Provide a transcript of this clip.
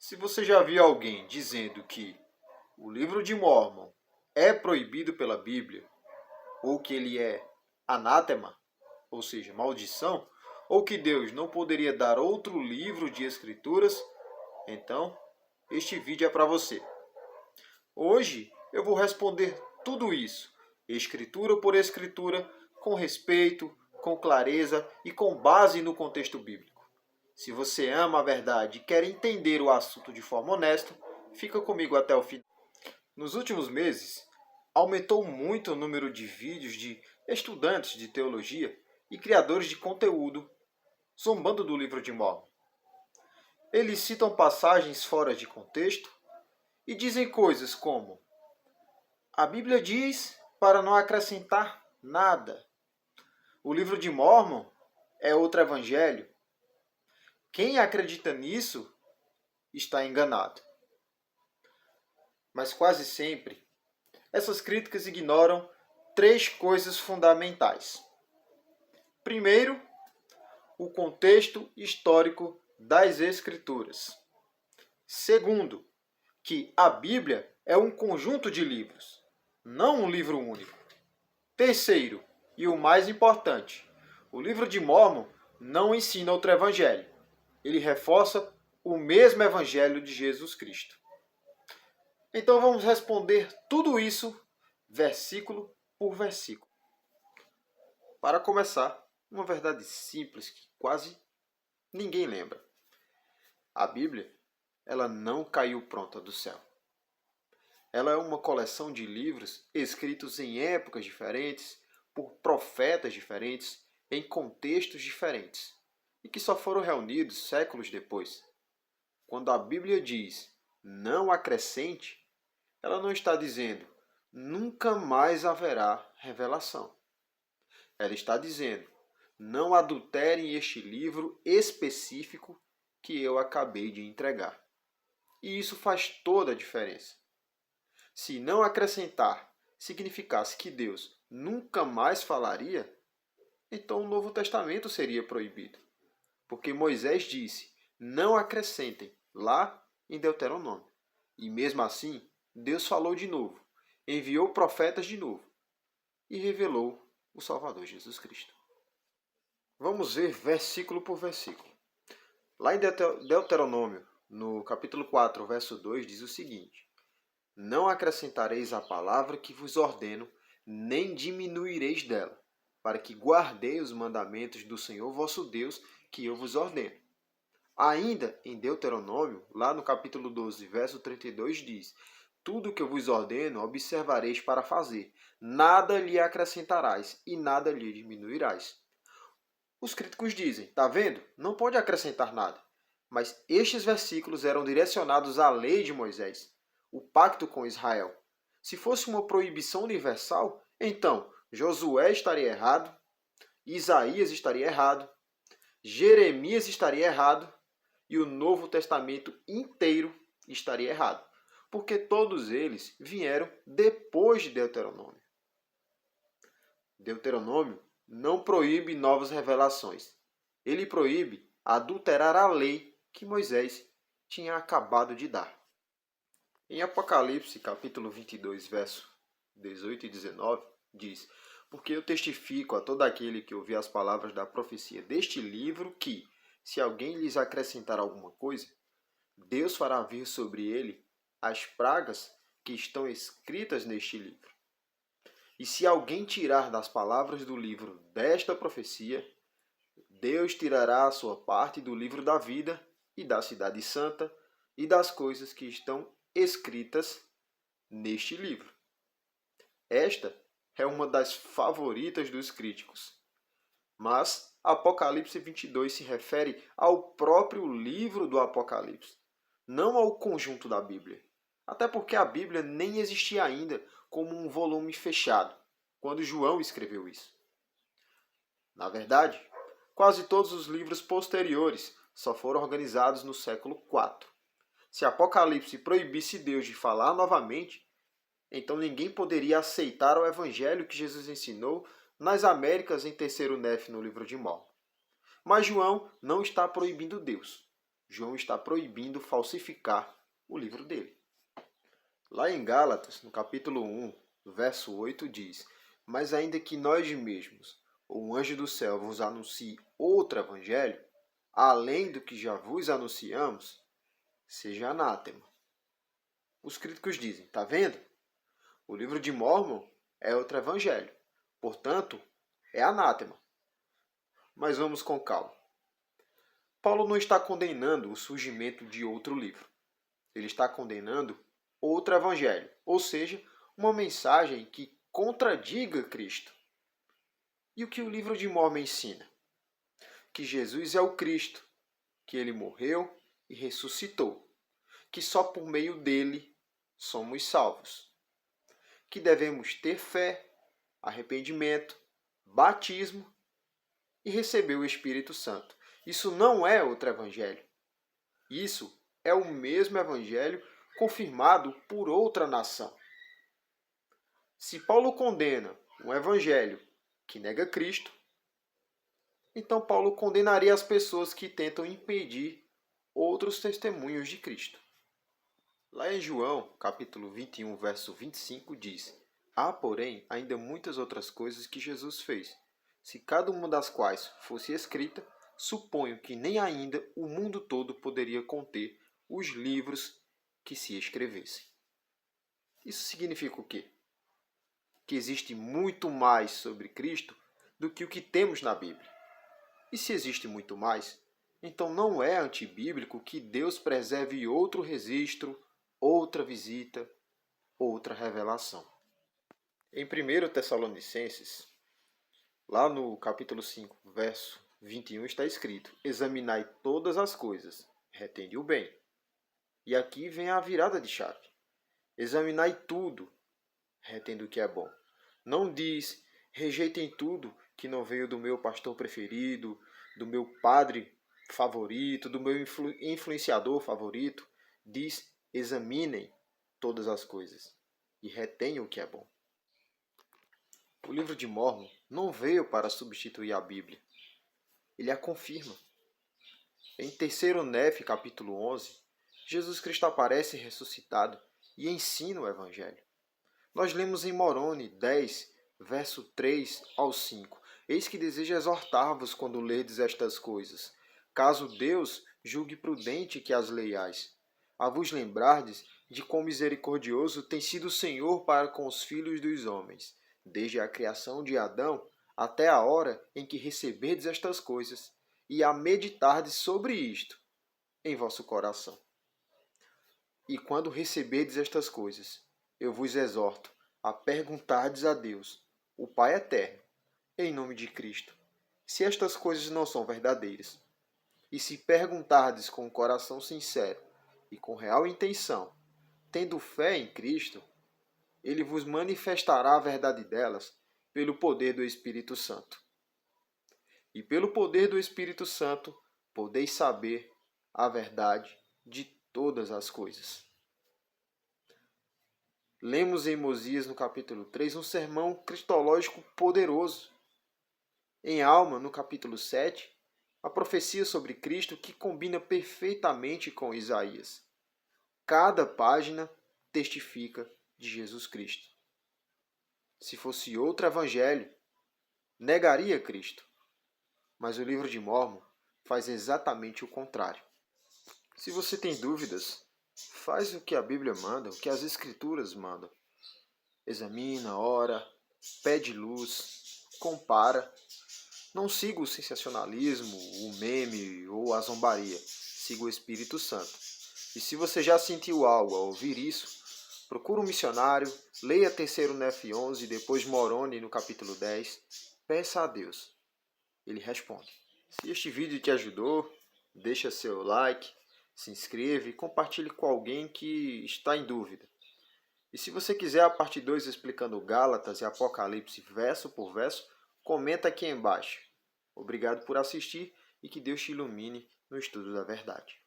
Se você já viu alguém dizendo que o livro de Mórmon é proibido pela Bíblia, ou que ele é anátema, ou seja, maldição, ou que Deus não poderia dar outro livro de escrituras, então este vídeo é para você. Hoje eu vou responder tudo isso, escritura por escritura, com respeito, com clareza e com base no contexto bíblico. Se você ama a verdade e quer entender o assunto de forma honesta, fica comigo até o fim. Nos últimos meses, aumentou muito o número de vídeos de estudantes de teologia e criadores de conteúdo zombando do livro de Mórmon. Eles citam passagens fora de contexto e dizem coisas como: a Bíblia diz para não acrescentar nada. O livro de Mórmon é outro evangelho. Quem acredita nisso está enganado. Mas quase sempre, essas críticas ignoram três coisas fundamentais. Primeiro, o contexto histórico das Escrituras. Segundo, que a Bíblia é um conjunto de livros, não um livro único. Terceiro, e o mais importante, o livro de Mórmon não ensina outro evangelho. Ele reforça o mesmo evangelho de Jesus Cristo. Então vamos responder tudo isso versículo por versículo. Para começar, uma verdade simples que quase ninguém lembra. A Bíblia, ela não caiu pronta do céu. Ela é uma coleção de livros escritos em épocas diferentes, por profetas diferentes, em contextos diferentes, e que só foram reunidos séculos depois. Quando a Bíblia diz não acrescente, ela não está dizendo nunca mais haverá revelação. Ela está dizendo não adulterem este livro específico que eu acabei de entregar. E isso faz toda a diferença. Se não acrescentar significasse que Deus nunca mais falaria, então o Novo Testamento seria proibido. Porque Moisés disse, não acrescentem, lá em Deuteronômio. E mesmo assim, Deus falou de novo, enviou profetas de novo e revelou o Salvador Jesus Cristo. Vamos ver versículo por versículo. Lá em Deuteronômio, no capítulo 4, verso 2, diz o seguinte: não acrescentareis a palavra que vos ordeno, nem diminuireis dela, para que guardeis os mandamentos do Senhor vosso Deus, que eu vos ordeno. Ainda em Deuteronômio, lá no capítulo 12, verso 32, diz: tudo que eu vos ordeno, observareis para fazer. Nada lhe acrescentarás e nada lhe diminuirás. Os críticos dizem, está vendo? Não pode acrescentar nada. Mas estes versículos eram direcionados à lei de Moisés, o pacto com Israel. Se fosse uma proibição universal, então Josué estaria errado, Isaías estaria errado, Jeremias estaria errado e o Novo Testamento inteiro estaria errado, porque todos eles vieram depois de Deuteronômio. Deuteronômio não proíbe novas revelações. Ele proíbe adulterar a lei que Moisés tinha acabado de dar. Em Apocalipse, capítulo 22, verso 18 e 19, diz: porque eu testifico a todo aquele que ouvir as palavras da profecia deste livro que, se alguém lhes acrescentar alguma coisa, Deus fará vir sobre ele as pragas que estão escritas neste livro. E se alguém tirar das palavras do livro desta profecia, Deus tirará a sua parte do livro da vida e da cidade santa e das coisas que estão escritas neste livro. Esta é uma das favoritas dos críticos. Mas Apocalipse 22 se refere ao próprio livro do Apocalipse, não ao conjunto da Bíblia. Até porque a Bíblia nem existia ainda como um volume fechado, quando João escreveu isso. Na verdade, quase todos os livros posteriores só foram organizados no século IV. Se Apocalipse proibisse Deus de falar novamente, então ninguém poderia aceitar o evangelho que Jesus ensinou nas Américas em Terceiro Nef no livro de Mórmon. Mas João não está proibindo Deus. João está proibindo falsificar o livro dele. Lá em Gálatas, no capítulo 1, verso 8, diz: Mas ainda que nós mesmos, ou um anjo do céu, vos anuncie outro evangelho, além do que já vos anunciamos, seja anátema. Os críticos dizem: tá vendo? O livro de Mórmon é outro evangelho, portanto, é anátema. Mas vamos com calma. Paulo não está condenando o surgimento de outro livro. Ele está condenando outro evangelho, ou seja, uma mensagem que contradiga Cristo. E o que o livro de Mórmon ensina? Que Jesus é o Cristo, que ele morreu e ressuscitou, que só por meio dele somos salvos, que devemos ter fé, arrependimento, batismo e receber o Espírito Santo. Isso não é outro evangelho. Isso é o mesmo evangelho confirmado por outra nação. Se Paulo condena um evangelho que nega Cristo, então Paulo condenaria as pessoas que tentam impedir outros testemunhos de Cristo. Lá em João, capítulo 21, verso 25, diz: Há, porém, ainda muitas outras coisas que Jesus fez. Se cada uma das quais fosse escrita, suponho que nem ainda o mundo todo poderia conter os livros que se escrevessem. Isso significa o quê? Que existe muito mais sobre Cristo do que o que temos na Bíblia. E se existe muito mais, então não é antibíblico que Deus preserve outro registro, outra visita, outra revelação. Em 1 Tessalonicenses, lá no capítulo 5, verso 21, está escrito: Examinai todas as coisas, retende o bem. E aqui vem a virada de chave. Examinai tudo, retendo o que é bom. Não diz, rejeitem tudo que não veio do meu pastor preferido, do meu padre favorito, do meu influenciador favorito. Diz, examinem todas as coisas e retenham o que é bom. O livro de Mórmon não veio para substituir a Bíblia. Ele a confirma. Em 3º Nef, capítulo 11, Jesus Cristo aparece ressuscitado e ensina o Evangelho. Nós lemos em Moroni 10, verso 3 ao 5. Eis que desejo exortar-vos quando lerdes estas coisas, caso Deus julgue prudente que as leiais, a vos lembrardes de quão misericordioso tem sido o Senhor para com os filhos dos homens, desde a criação de Adão até a hora em que receberdes estas coisas, e a meditardes sobre isto em vosso coração. E quando receberdes estas coisas, eu vos exorto a perguntardes a Deus, o Pai eterno, em nome de Cristo, se estas coisas não são verdadeiras. E se perguntardes com um coração sincero e com real intenção, tendo fé em Cristo, ele vos manifestará a verdade delas pelo poder do Espírito Santo. E pelo poder do Espírito Santo podeis saber a verdade de todas as coisas. Lemos em Mosias, no capítulo 3, um sermão cristológico poderoso. Em Alma, no capítulo 7, a profecia sobre Cristo que combina perfeitamente com Isaías. Cada página testifica de Jesus Cristo. Se fosse outro evangelho, negaria Cristo. Mas o livro de Mórmon faz exatamente o contrário. Se você tem dúvidas, faz o que a Bíblia manda, o que as Escrituras mandam. Examina, ora, pede luz, compara. Não siga o sensacionalismo, o meme ou a zombaria. Siga o Espírito Santo. E se você já sentiu algo ao ouvir isso, procure um missionário, leia 3º Nef 11 e depois Moroni no capítulo 10. Peça a Deus. Ele responde. Se este vídeo te ajudou, deixa seu like, se inscreva e compartilhe com alguém que está em dúvida. E se você quiser a parte 2 explicando Gálatas e Apocalipse verso por verso, comenta aqui embaixo. Obrigado por assistir e que Deus te ilumine no estudo da verdade.